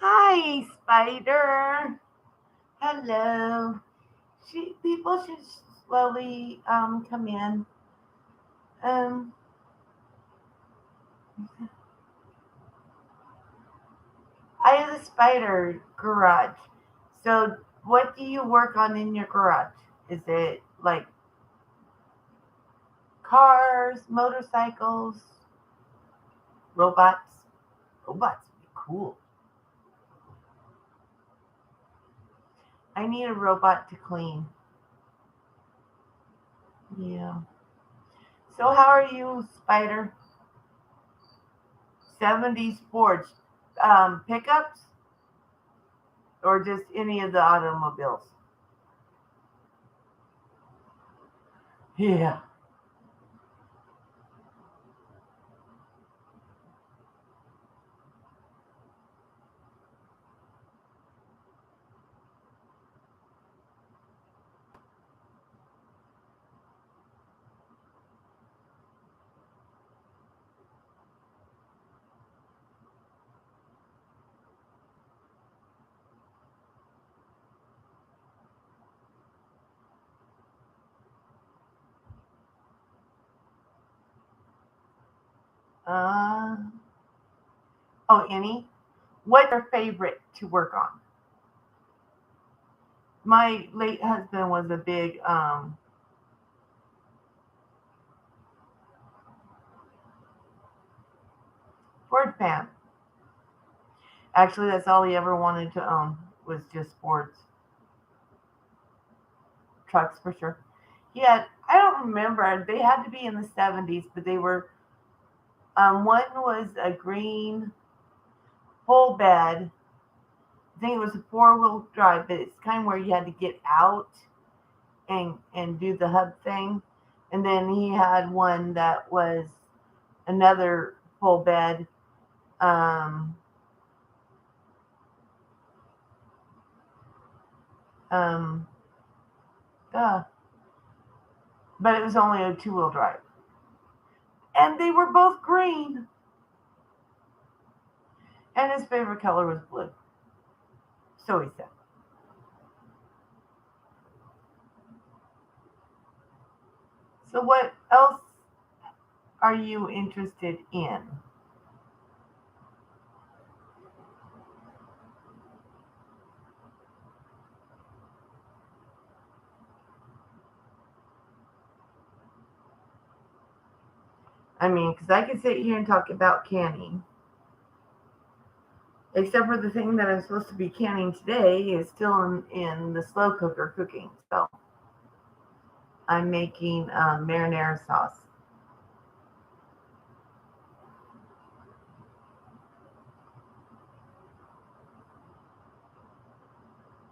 Hi, Spider. Hello. People should slowly come in. Um, I have the Spider garage. So, what do you work on in your garage? Is it like cars, motorcycles, robots? Robots would be cool. I need a robot to clean. Yeah. So, how are you, Spider? 70s Fords pickups or just any of the automobiles? Yeah. Uh, oh, any? What's your favorite to work on? My late husband was a big Ford fan. Actually, that's all he ever wanted to own was just Fords trucks for sure. He had, I don't remember, they had to be in the 70s, but they were, one was a green full bed. I think it was a four-wheel drive, but it's kind of where you had to get out and do the hub thing. And then he had one that was another full bed. Um, um, uh, but it was only a two-wheel drive, and they were both green. And his favorite color was blue. So he said. So what else are you interested in? I mean, because I could sit here and talk about canning, except for the thing that I'm supposed to be canning today is still in the slow cooker cooking. So I'm making marinara sauce.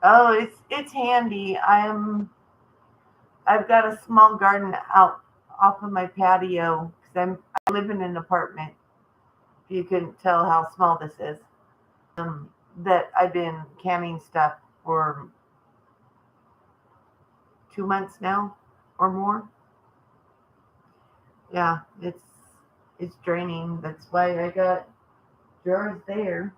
Oh, it's handy. I've got a small garden out off of my patio because I live in an apartment. If you couldn't tell how small this is, that I've been canning stuff for 2 months now or more. Yeah, it's draining. That's why I got jars there.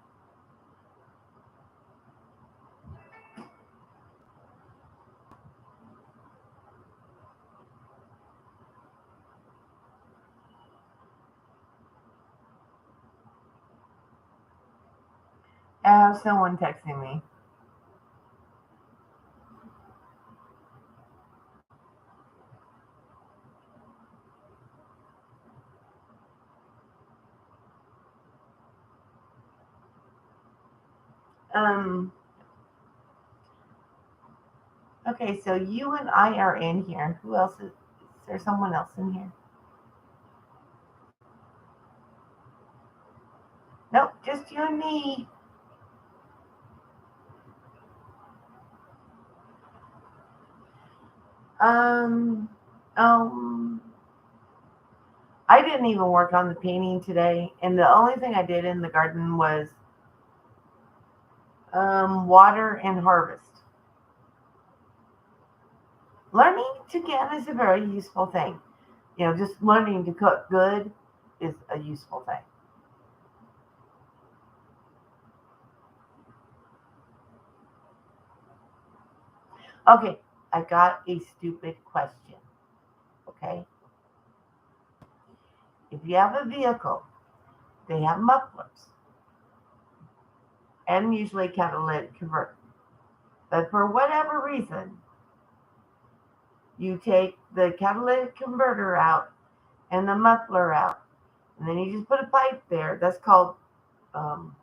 I have someone texting me. Um, okay, so you and I are in here. Who else is there? Someone else in here? Nope, just you and me. Um, um, I didn't even work on the painting today, and the only thing I did in the garden was water and harvest. Learning to can is a very useful thing. Just learning to cook good is a useful thing. Okay, I got a stupid question. Okay, if you have a vehicle, they have mufflers and usually catalytic converter. But for whatever reason, you take the catalytic converter out and the muffler out, and then you just put a pipe there. That's called um,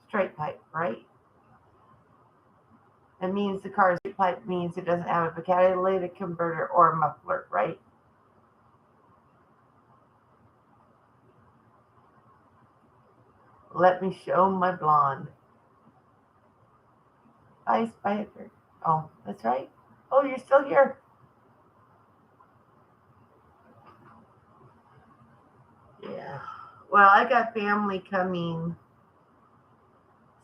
straight pipe, right? That means the car's straight pipe means it doesn't have a catalytic converter or a muffler, right? Let me show my blonde. Hi, Spider. Oh, that's right. Oh, you're still here. Yeah. Well, I got family coming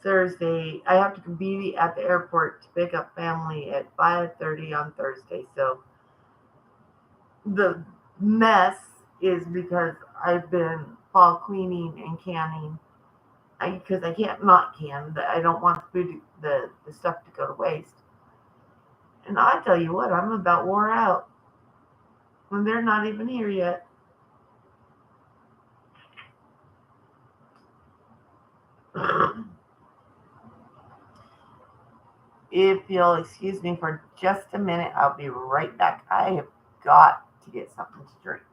Thursday. I have to be at the airport to pick up family at 5:30 on Thursday. So the mess is because I've been fall cleaning and canning. Because I can't not can. I don't want the stuff to go to waste. And I tell you what, I'm about wore out when they're not even here yet. If you'll excuse me for just a minute, I'll be right back. I have got to get something to drink.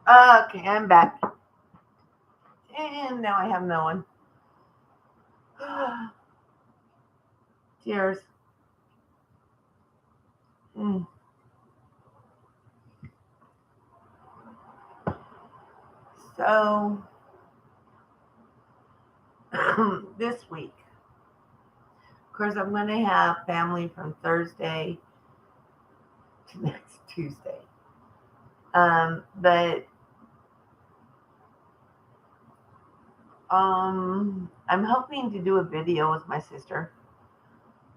Okay, I'm back. And now I have no one. Cheers. Mm. So, this week, of course, I'm going to have family from Thursday to next Tuesday. But I'm hoping to do a video with my sister.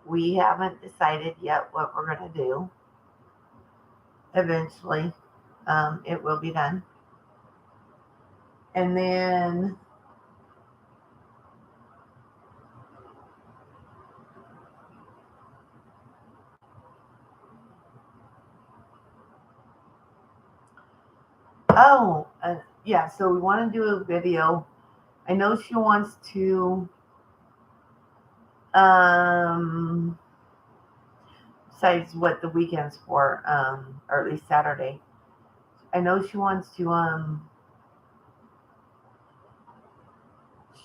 We haven't decided yet what we're going to do. Eventually, it will be done. And then yeah, so we want to do a video. I know she wants to, besides what the weekend's for, or at least Saturday. I know she wants to,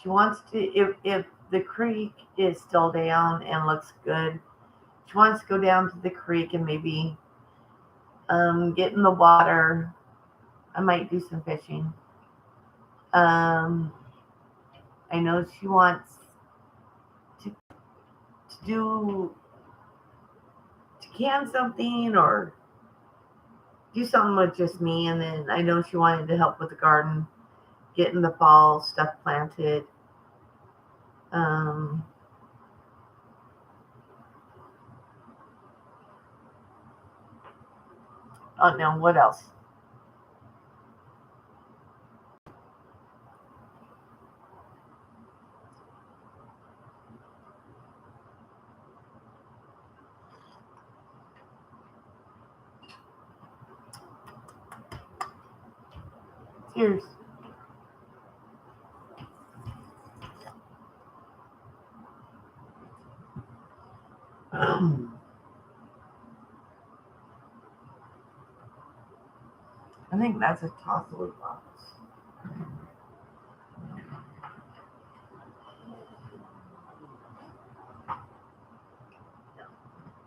if the creek is still down and looks good, she wants to go down to the creek and maybe, get in the water. I might do some fishing. Um, I know she wants to do to can something or do something with just me, and then I know she wanted to help with the garden, getting the fall stuff planted. Um, oh no, what else? Cheers. I think that's a tossable box.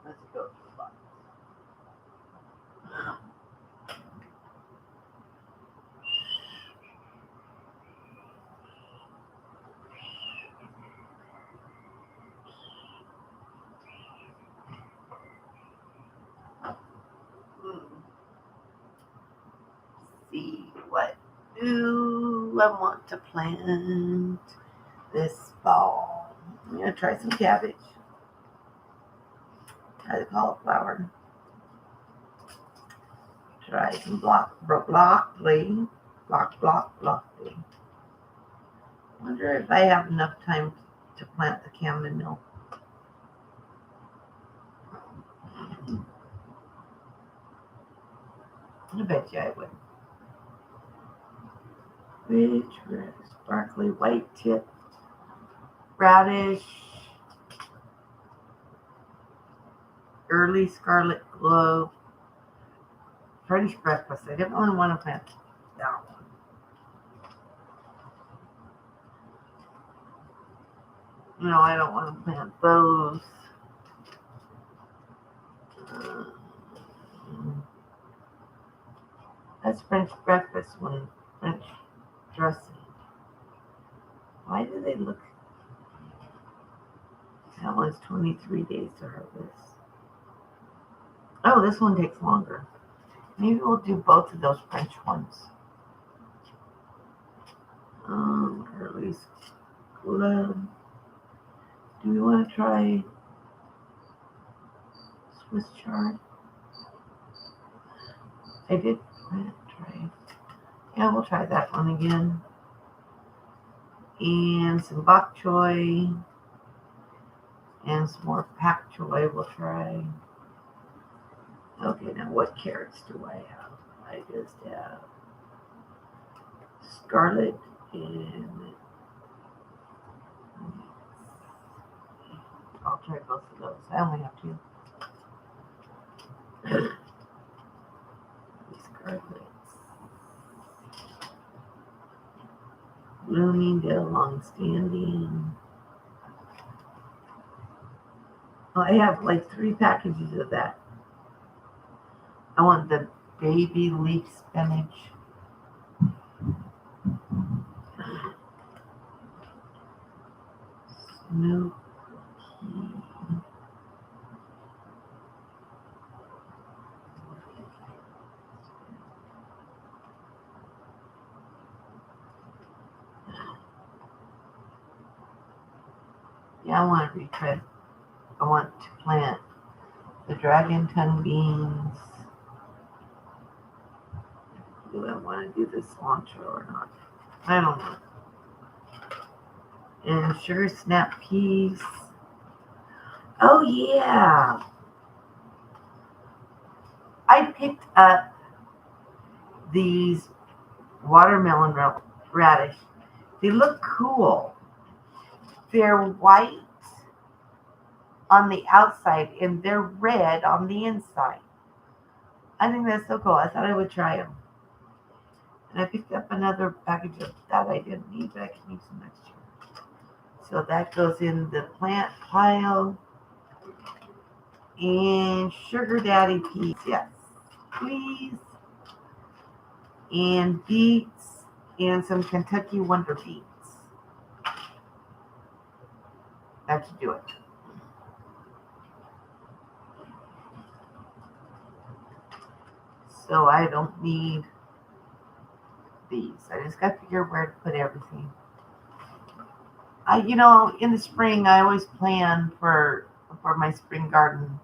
Let's go to the box. See what do I want to plant this fall. I'm gonna try some cabbage. Try the cauliflower. Try some broccoli. Broccoli. Wonder if I have enough time to plant the chamomile. I bet you I would. Which broccoli, white tip, radish, early scarlet clove, French breakfast. I didn't really want to plant that one. No, I don't want to plant those. Uh, that's French breakfast one. French dressing. Why do they look? That one's 23 days to harvest. Oh, this one takes longer. Maybe we'll do both of those French ones. Or at least, do we want to try Swiss chard? I did try. Yeah, we'll try that one again. And some bok choy. And some more pak choy we'll try. Okay, now what carrots do I have? I just have scarlet and I'll try both of those. I only have two. Scarlet. Bloomingdale long-standing. Oh, I have like 3 packages of that. I want the baby leaf spinach. Snoop. Yeah, I want to retread. I want to plant the dragon tongue beans. Do I want to do the cilantro or not? I don't know. And sugar snap peas. Oh yeah, I picked up these watermelon radish. They look cool. They're white on the outside and they're red on the inside. I think that's so cool. I thought I would try them. And I picked up another package of that I didn't need, but I can use them next year. So that goes in the plant pile. And sugar daddy peas, yes, please. And beets and some Kentucky Wonder beets. That should do it. So I don't need these. I just got to figure where to put everything. In the spring, I always plan for my spring garden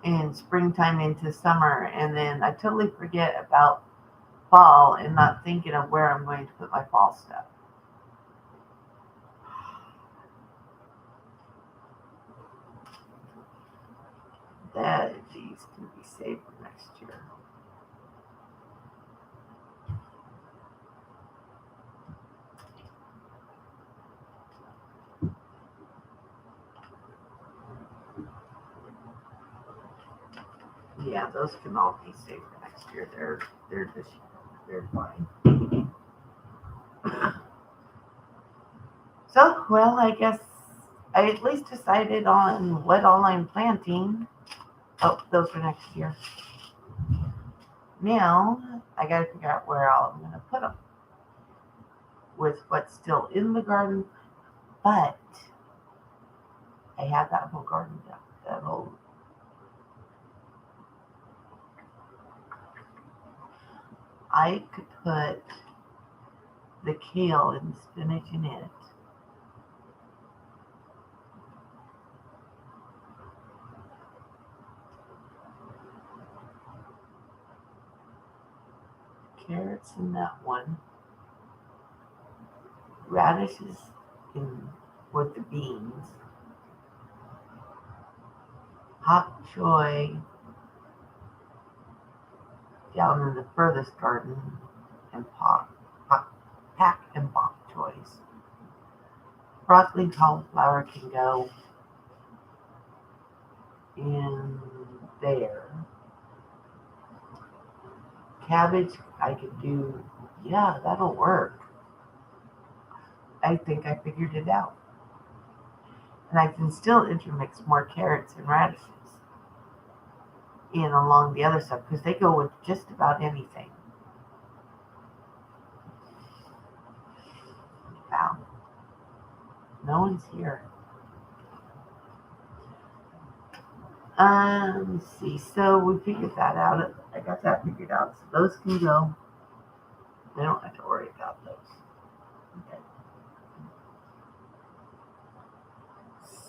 in springtime into summer, and then I totally forget about fall and not thinking of where I'm going to put my fall stuff. That these can be saved for next year. Yeah, those can all be saved for next year. They're fine. So, well, I guess I at least decided on what all I'm planting. Oh, those are next year. Now, I got to figure out where all I'm going to put them with what's still in the garden. But I have that whole garden done. That whole. I could put the kale and the spinach in it. Carrots in that one. Radishes in with the beans. Hot choy down in the furthest garden and pack and bok choys. Broccoli, cauliflower can go in there. Cabbage, I could do, yeah, that'll work. I think I figured it out. And I can still intermix more carrots and radishes in along the other stuff because they go with just about anything. Wow. No one's here. Let's see. So we figured that out. I got that figured out. So those can go. I don't have to worry about those. Okay.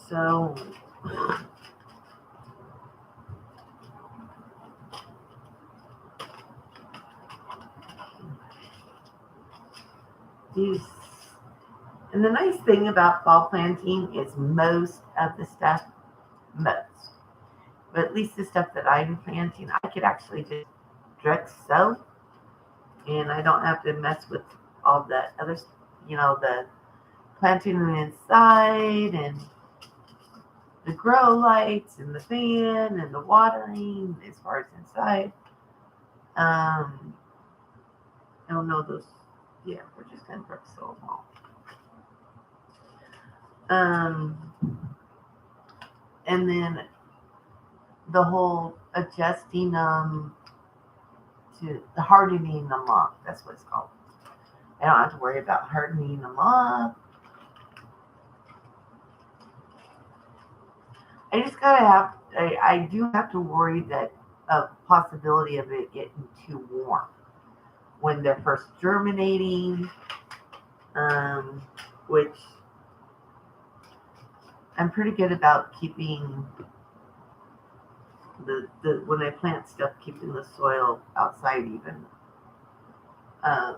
So these, and the nice thing about fall planting is most of the stuff, but at least the stuff that I'm planting, I could actually just direct sow, and I don't have to mess with all the other, the planting inside and the grow lights and the fan and the watering as far as inside. I don't know those. Yeah, we're just gonna direct sow them all. And then the whole adjusting them to the hardening them up. That's what it's called. I don't have to worry about hardening them up. I just I do have to worry that a possibility of it getting too warm when they're first germinating, which I'm pretty good about keeping the when I plant stuff, keeping the soil outside even. Um,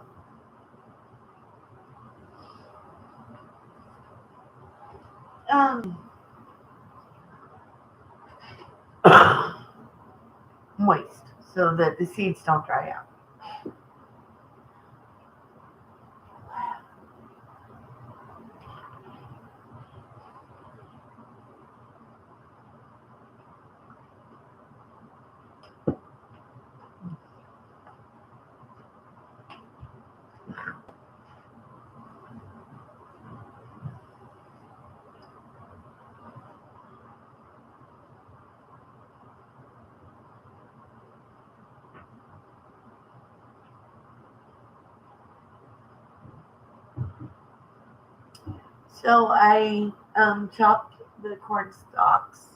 um, moist so that the seeds don't dry out. So I chopped the corn stalks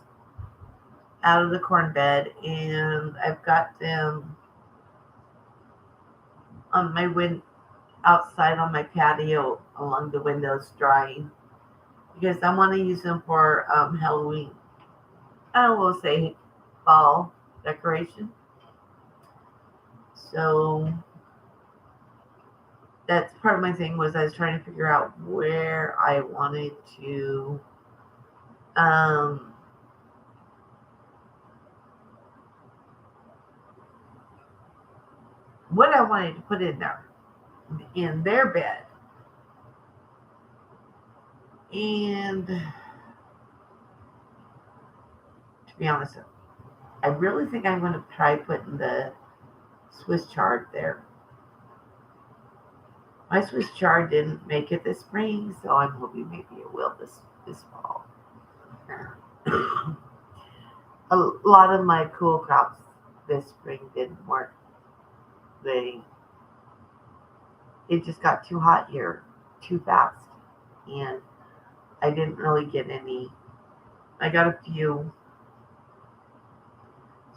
out of the corn bed, and I've got them on my outside on my patio along the windows drying because I want to use them for Halloween. I will say fall decoration. So that's part of my thing was I was trying to figure out where I wanted to um, what I wanted to put in their bed. And to be honest, I really think I'm going to try putting the Swiss chard there. My Swiss chard didn't make it this spring, so I'm hoping maybe it will this fall. A lot of my cool crops this spring didn't work. They It just got too hot here too fast, and I didn't really get any. I got a few,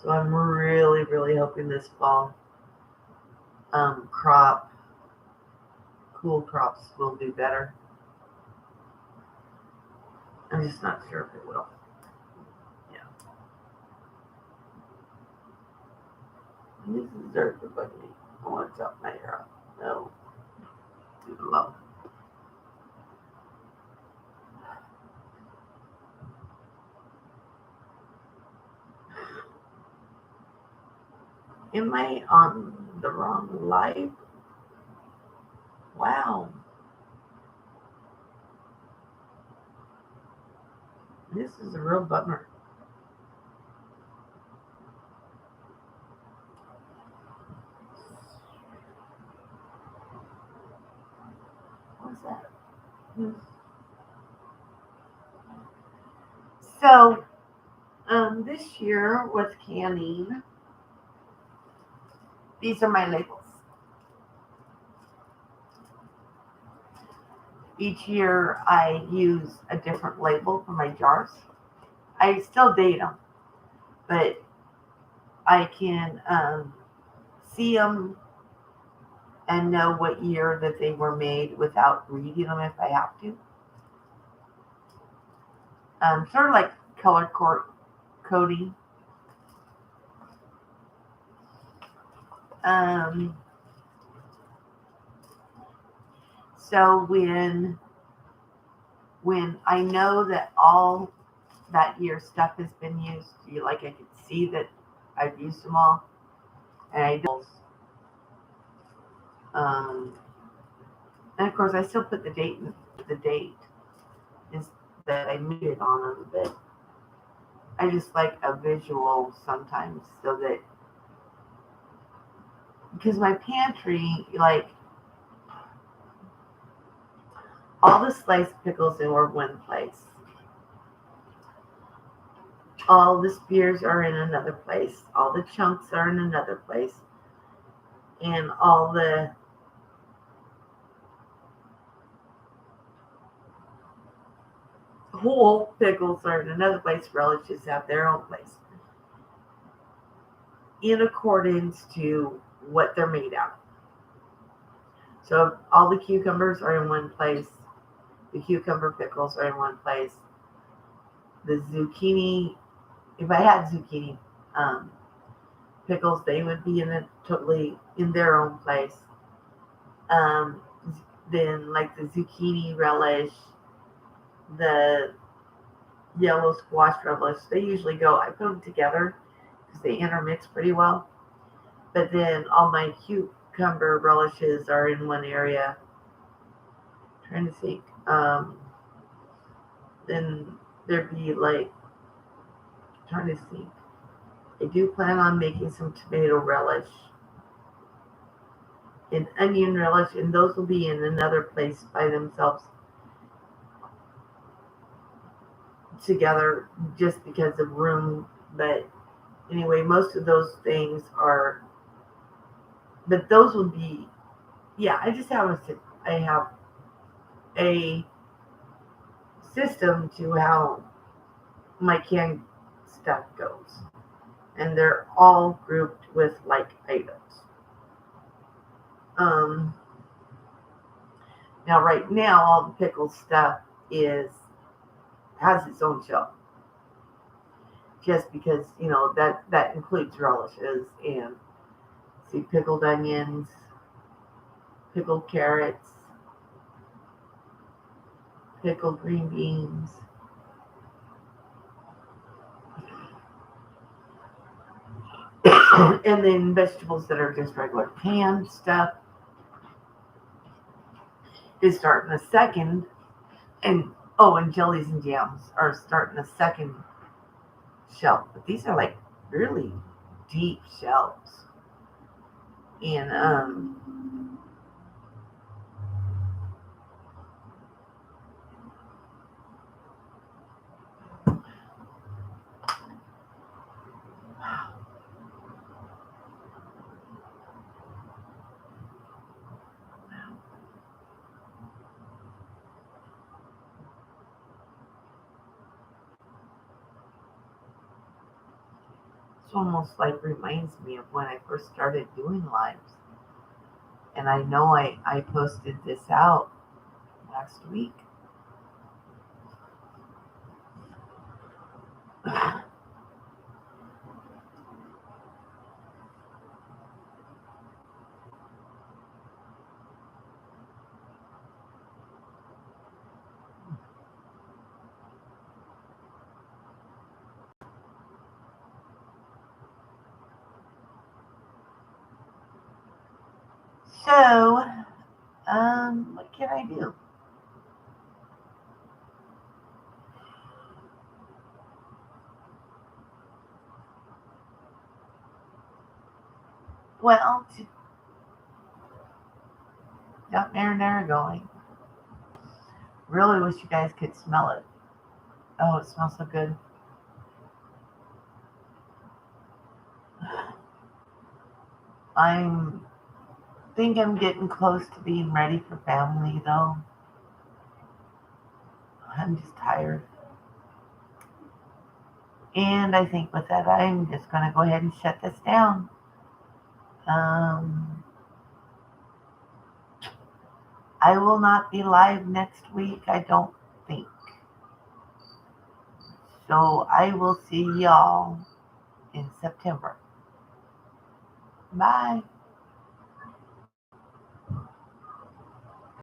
so I'm really really hoping this fall crop cool crops will do better. I'm just not sure if it will. Yeah. This is dirt for bugging me. I want to chop my hair off. No. Too low. Am I on the wrong live? Wow. This is a real bummer. What's that? So, this year with canning, these are my labels. Each year I use a different label for my jars. I still date them, but I can see them and know what year that they were made without reading them if I have to. Sort of like color coding. Um, so when I know that all that year stuff has been used, like I can see that I've used them all, and I don't. And of course, I still put the date. The date is that I made it on them, but I just like a visual sometimes so that because my pantry, like all the sliced pickles were one place. All the spears are in another place. All the chunks are in another place. And all the whole pickles are in another place. Relishes have their own place. In accordance to what they're made out of. So all the cucumbers are in one place. The cucumber pickles are in one place. the zucchini, if I had zucchini um, pickles, they would be in a totally in their own place. Um, then like the zucchini relish, the yellow squash relish, they usually go. I put them together because they intermix pretty well. But then all my cucumber relishes are in one area. Trying to think. Then there'd be like trying to think. I do plan on making some tomato relish and onion relish, and those will be in another place by themselves together just because of room. But anyway, most of those things are, but those would be, yeah, I have a system to how my canned stuff goes, and they're all grouped with like items. Um, Now, right now, all the pickle stuff is has its own shelf, just because that includes relishes and see pickled onions, pickled carrots, pickled green beans, and then vegetables that are just regular canned stuff is starting a second, and oh, and jellies and jams are starting a second shelf. But these are like really deep shelves, and it's almost like reminds me of when I first started doing lives. And I know I posted this out last week. So, what can I do? Well, got marinara going. Really wish you guys could smell it. Oh, it smells so good. I'm think I'm getting close to being ready for family though. I'm just tired. And I think with that I'm just gonna go ahead and shut this down. Um I will not be live next week, I don't think. So I will see y'all in September. Bye.